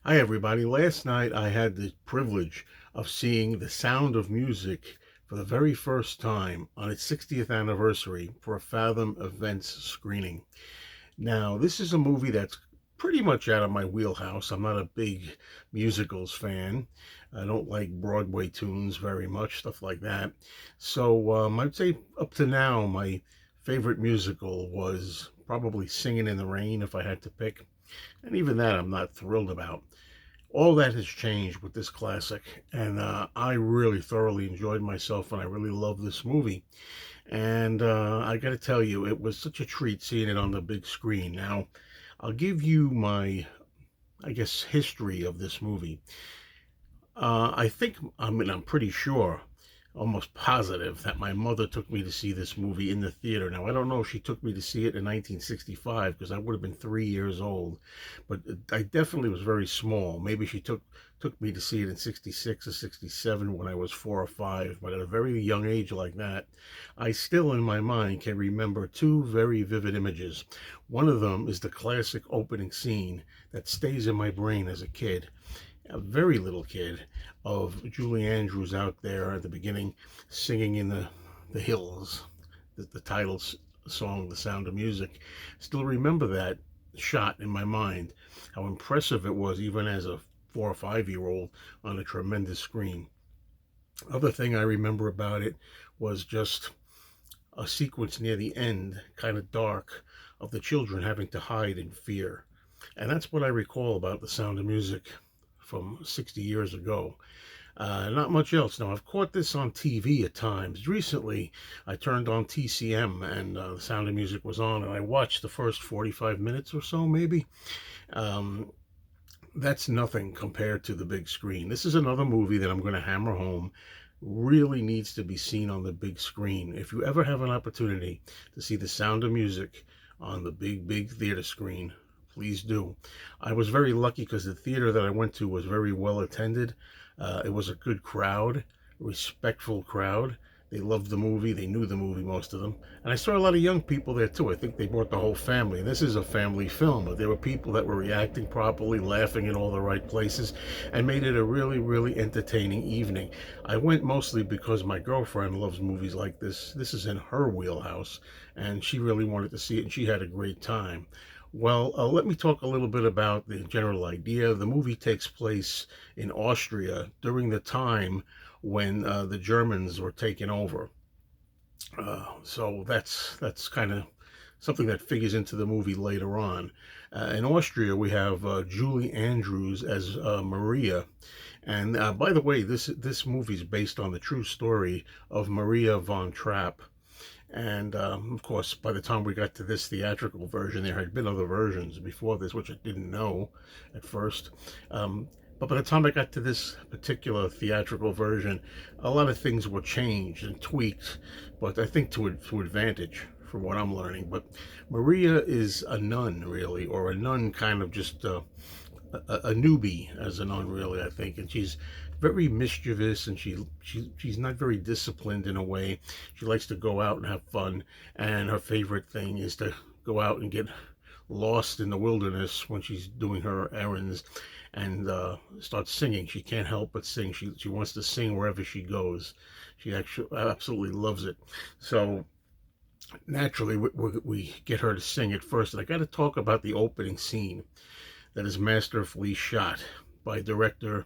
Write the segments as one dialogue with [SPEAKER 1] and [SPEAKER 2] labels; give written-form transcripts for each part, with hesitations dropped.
[SPEAKER 1] Hi, everybody. Last night I had the privilege of seeing The Sound of Music for the very first time on its 60th anniversary for a Fathom Events screening. Now, this is a movie that's pretty much out of my wheelhouse. I'm not a big musicals fan. I don't like Broadway tunes very much, stuff like that. So I'd say up to now, my favorite musical was probably Singing in the Rain if I had to pick. And even that I'm not thrilled about. All that has changed with this classic, and I really thoroughly enjoyed myself, and I really love this movie. And I got to tell you, it was such a treat seeing it on the big screen. Now, I'll give you my, I guess, history of this movie. I'm pretty sure, almost positive, that my mother took me to see this movie in the theater. Now, I don't know if she took me to see it in 1965 because I would have been 3 years old, but I definitely was very small. Maybe she took me to see it in 66 or 67 when I was 4 or 5, but at a very young age like that, I still in my mind can remember two very vivid images. One of them is the classic opening scene that stays in my brain as a kid, a very little kid, of Julie Andrews out there at the beginning singing in the hills, the title song, The Sound of Music. Still remember that shot in my mind, how impressive it was even as a 4 or 5 year old on a tremendous screen. Other thing I remember about it was just a sequence near the end, kind of dark, of the children having to hide in fear. And that's what I recall about The Sound of Music from 60 years ago. Not much else. Now, I've caught this on TV at times. Recently, I turned on TCM and The Sound of Music was on, and I watched the first 45 minutes or so, maybe. Um, that's nothing compared to the big screen. This is another movie that I'm going to hammer home. Really needs to be seen on the big screen. If you ever have an opportunity to see The Sound of Music on the big theater screen, please do. I was very lucky because the theater that I went to was very well attended. It was a good crowd, respectful crowd. They loved the movie. They knew the movie, most of them. And I saw a lot of young people there too. I think they brought the whole family. This is a family film, but there were people that were reacting properly, laughing in all the right places, and made it a really entertaining evening. I went mostly because my girlfriend loves movies like this. This is in her wheelhouse, and she really wanted to see it, and she had a great time. Well, let me talk a little bit about the general idea. The movie takes place in Austria during the time when the Germans were taking over. So that's kind of something that figures into the movie later on. In Austria, we have Julie Andrews as Maria, and by the way, this movie is based on the true story of Maria von Trapp. And of course, by the time we got to this theatrical version, there had been other versions before this, which I didn't know at first. Um, but by the time I got to this particular theatrical version, a lot of things were changed and tweaked, but I think to advantage from what I'm learning. But Maria is a nun, really, or a nun kind of just a newbie as a nun, really, I think, and she's very mischievous, and she's not very disciplined in a way. She likes to go out and have fun, and her favorite thing is to go out and get lost in the wilderness when she's doing her errands, and start singing. She can't help but sing. She wants to sing wherever she goes. She actually absolutely loves it. So naturally, we get her to sing at first, and I got to talk about the opening scene that is masterfully shot by director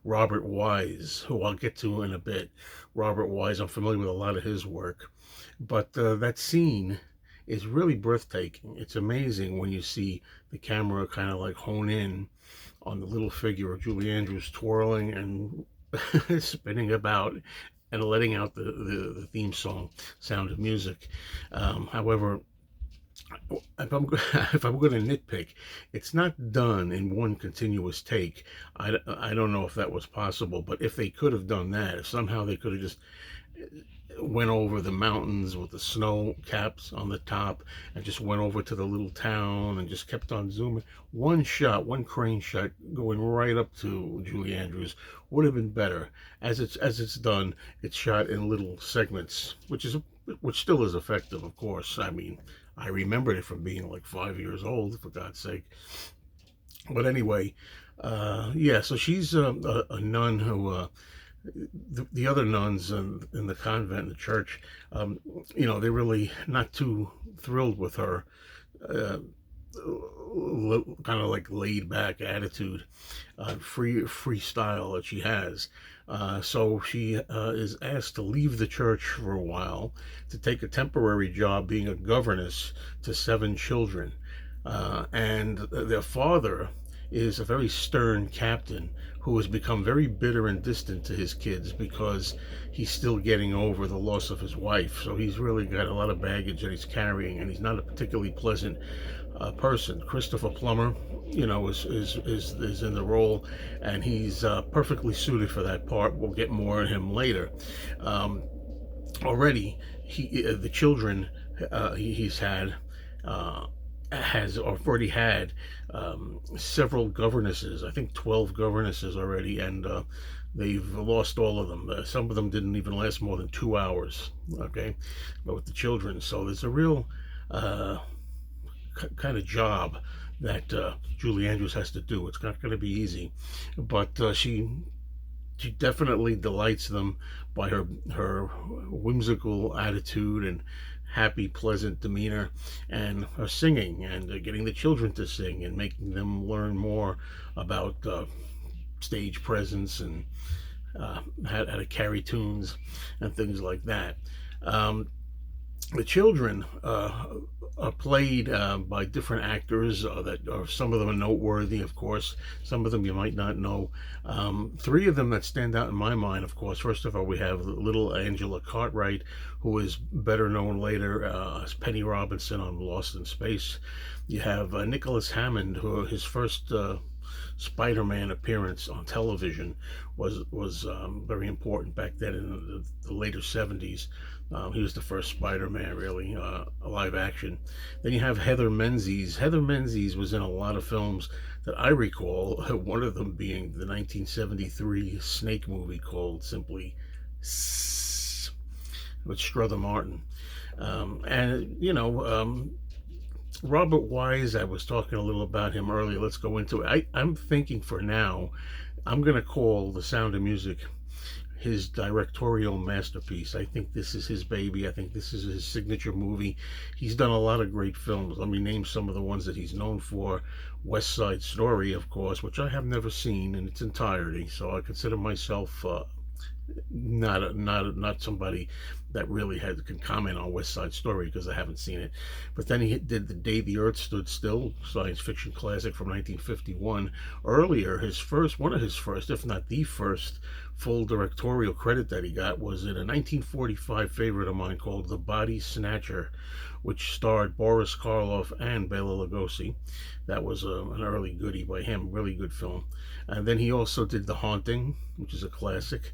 [SPEAKER 1] Robert Wise, who I'll get to in a bit. Robert Wise, I'm familiar with a lot of his work, but that scene is really breathtaking. It's amazing when you see the camera kind of like hone in on the little figure of Julie Andrews twirling and spinning about and letting out the theme song, Sound of Music. However, if I'm if I'm going to nitpick, it's not done in one continuous take. I don't know if that was possible, but if they could have done that, if somehow they could have just went over the mountains with the snow caps on the top and just went over to the little town and just kept on zooming, one shot, one crane shot going right up to Julie Andrews would have been better. As it's done, it's shot in little segments, which still is effective, of course. I mean, I remembered it from being like 5 years old, for God's sake. But anyway, yeah. So she's a nun who the other nuns in the convent, in the church, um, they're really not too thrilled with her. Uh, Kind of like laid back attitude, freestyle that she has. So she is asked to leave the church for a while to take a temporary job being a governess to 7 children. And their father is a very stern captain who has become very bitter and distant to his kids because he's still getting over the loss of his wife. So he's really got a lot of baggage that he's carrying, and he's not a particularly pleasant person. Christopher Plummer, is in the role, and he's perfectly suited for that part. We'll get more on him later. Um, Already, the children he's had. Has already had several governesses. I think 12 governesses already, and they've lost all of them. Some of them didn't even last more than 2 hours. Okay, but with the children, so there's a real uh, kind of job that Julie Andrews has to do. It's not going to be easy, but she definitely delights them by her whimsical attitude and happy, pleasant demeanor, and her singing, and getting the children to sing and making them learn more about stage presence and how to carry tunes and things like that. Um, the children are played by different actors that are, some of them are noteworthy, of course. Some of them you might not know. Three of them that stand out in my mind, of course. First of all, we have little Angela Cartwright, who is better known later as Penny Robinson on Lost in Space. You have Nicholas Hammond, who his first Spider-Man appearance on television was very important back then in the later 70s. He was the first Spider-Man, really, live action. Then you have Heather Menzies. Heather Menzies was in a lot of films that I recall, one of them being the 1973 Snake movie called simply S with Strother Martin. And, Robert Wise, I was talking a little about him earlier. Let's go into it. I'm thinking for now, I'm going to call The Sound of Music his directorial masterpiece. I think this is his baby. I think this is his signature movie. He's done a lot of great films. Let me name some of the ones that he's known for. West Side Story, of course, which I have never seen in its entirety. So I consider myself not somebody that really can comment on West Side Story because I haven't seen it. But then he did The Day the Earth Stood Still, science fiction classic from 1951. Earlier, one of his first, if not the first, full directorial credit that he got was in a 1945 favorite of mine called The Body Snatcher, which starred Boris Karloff and Bela Lugosi. That was an early goodie by him, really good film. And then he also did The Haunting, which is a classic.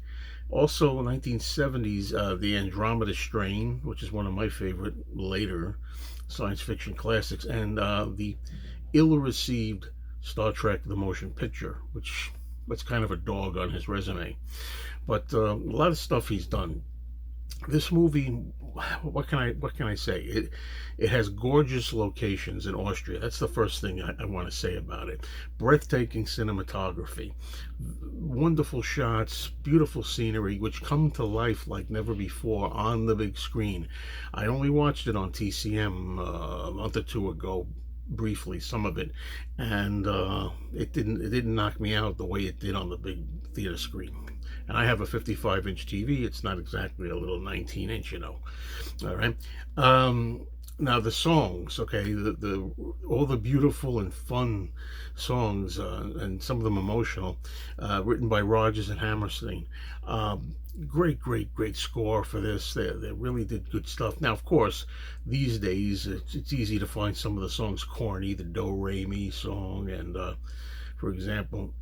[SPEAKER 1] Also, 1970s, The Andromeda Strain, which is one of my favorite later science fiction classics, and the ill-received Star Trek: The Motion Picture, which that's kind of a dog on his resume. But a lot of stuff he's done. This movie, what can I say? It has gorgeous locations in Austria. That's the first thing I want to say about it. Breathtaking cinematography, wonderful shots, beautiful scenery, which come to life like never before on the big screen. I only watched it on TCM a month or two ago, briefly, some of it, and it didn't knock me out the way it did on the big theater screen. And I have a 55-inch TV. It's not exactly a little 19-inch, All right. Now the songs, okay, the all the beautiful and fun songs, and some of them emotional, written by Rodgers and Hammerstein. Great score for this. They really did good stuff. Now, of course, these days it's easy to find some of the songs corny. The Do Re Mi song, and for example.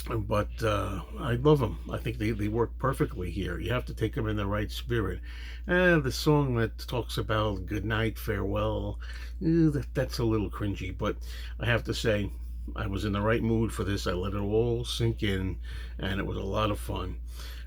[SPEAKER 1] But I love them. I think they work perfectly here. You have to take them in the right spirit. And the song that talks about good night, farewell, that's a little cringy. But I have to say, I was in the right mood for this. I let it all sink in, and it was a lot of fun.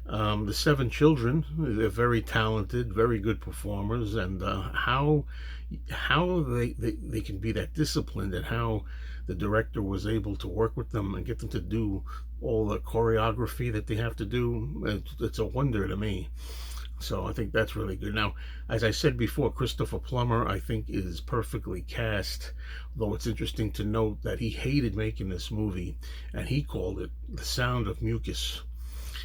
[SPEAKER 1] The seven children, they're very talented, very good performers, and how they can be that disciplined, and how the director was able to work with them and get them to do all the choreography that they have to do. It's a wonder to me. So I think that's really good. Now, as I said before, Christopher Plummer, I think, is perfectly cast. Though it's interesting to note that he hated making this movie, and he called it "The Sound of Mucus."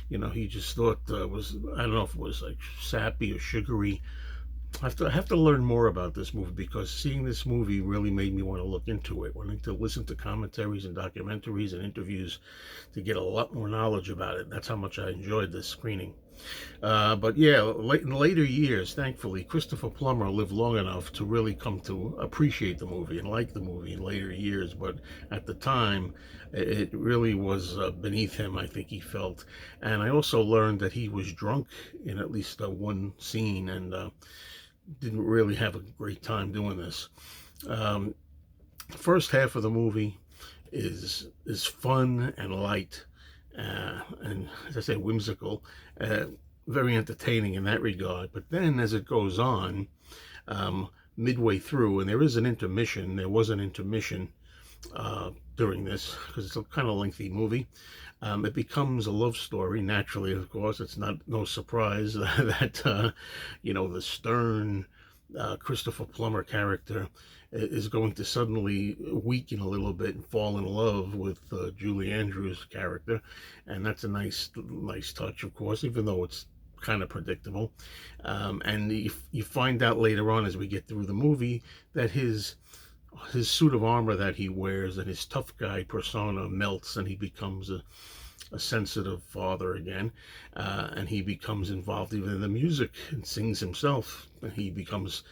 [SPEAKER 1] He just thought was, I don't know if it was like sappy or sugary. I have to learn more about this movie, because seeing this movie really made me want to look into it. Wanting to listen to commentaries and documentaries and interviews to get a lot more knowledge about it. That's how much I enjoyed this screening. But yeah, in later years, thankfully, Christopher Plummer lived long enough to really come to appreciate the movie and like the movie in later years. But at the time, it really was beneath him, I think he felt. And I also learned that he was drunk in at least one scene, and didn't really have a great time doing this. Um, First half of the movie is fun and light, and as I say, whimsical, uh, very entertaining in that regard. But then, as it goes on, um, midway through, and there is an intermission. There was an intermission during this, because it's a kind of lengthy movie. It becomes a love story. Naturally, of course, it's no surprise that the stern Christopher Plummer character is going to suddenly weaken a little bit and fall in love with Julie Andrews' character, and that's a nice touch, of course, even though it's kind of predictable. And you find out later on, as we get through the movie, that his suit of armor that he wears and his tough guy persona melts, and he becomes a sensitive father again, and he becomes involved even in the music and sings himself, and he becomes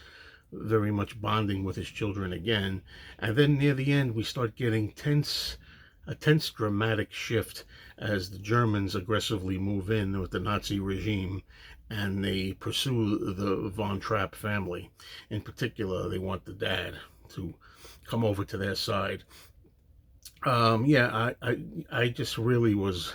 [SPEAKER 1] very much bonding with his children again. And then near the end, we start getting a tense dramatic shift as the Germans aggressively move in with the Nazi regime, and they pursue the Von Trapp family. In particular, they want the dad to come over to their side. Yeah, I just really was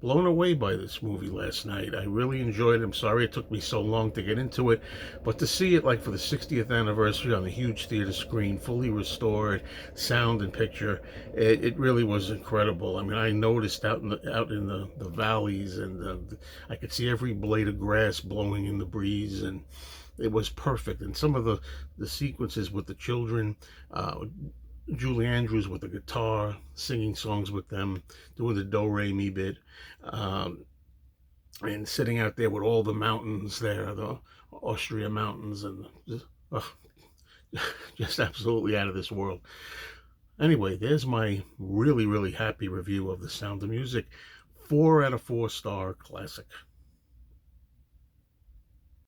[SPEAKER 1] blown away by this movie last night. I really enjoyed it. I'm sorry it took me so long to get into it, but to see it like for the 60th anniversary on the huge theater screen, fully restored, sound and picture, it really was incredible. I mean, I noticed out in the valleys, and I could see every blade of grass blowing in the breeze, and it was perfect. And some of the sequences with the children, Julie Andrews with the guitar, singing songs with them, doing the do re mi bit, um, and sitting out there with all the mountains there, the Austria mountains, and just absolutely out of this world. Anyway, there's my really, really happy review of The Sound of Music. 4 out of 4 star classic.